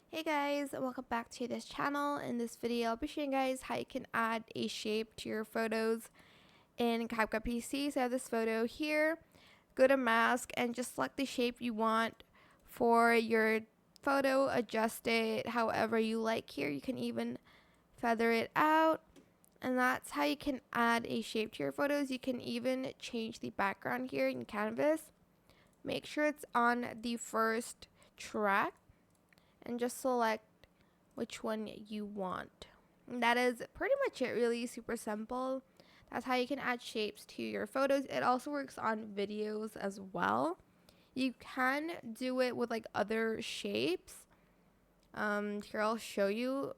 Hey guys, welcome back to this channel. In this video, I'll be showing you guys how you can add a shape to your photos in CapCut PC. So I have this photo here. Go to mask and just select the shape you want for your photo. Adjust it however you like here. You can even feather it out. And that's how you can add a shape to your photos. You can even change the background here in Canvas. Make sure it's on the first track and just select which one you want. And that is pretty much it, really super simple. That's how you can add shapes to your photos. It also works on videos as well. You can do it with like other shapes. Here I'll show you.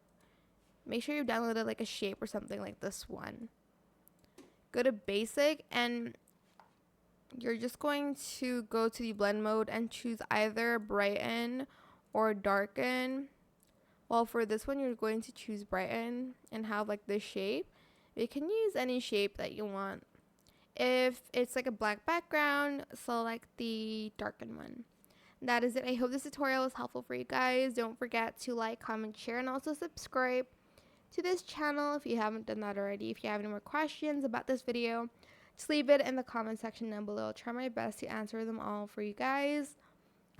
Make sure you downloaded like a shape or something like this one. Go to basic and you're just going to go to the blend mode and choose either brighten or darken. Well, for this one, you're going to choose brighten and have like this shape. You can use any shape that you want. If it's like a black background, select the darken one. That is it. I hope this tutorial was helpful for you guys. Don't forget to like, comment, share, and also subscribe to this channel if you haven't done that already. If you have any more questions about this video, just leave it in the comment section down below. I'll try my best to answer them all for you guys.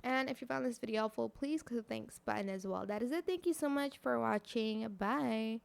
And if you found this video helpful, please click the thanks button as well. That is it. Thank you so much for watching. Bye.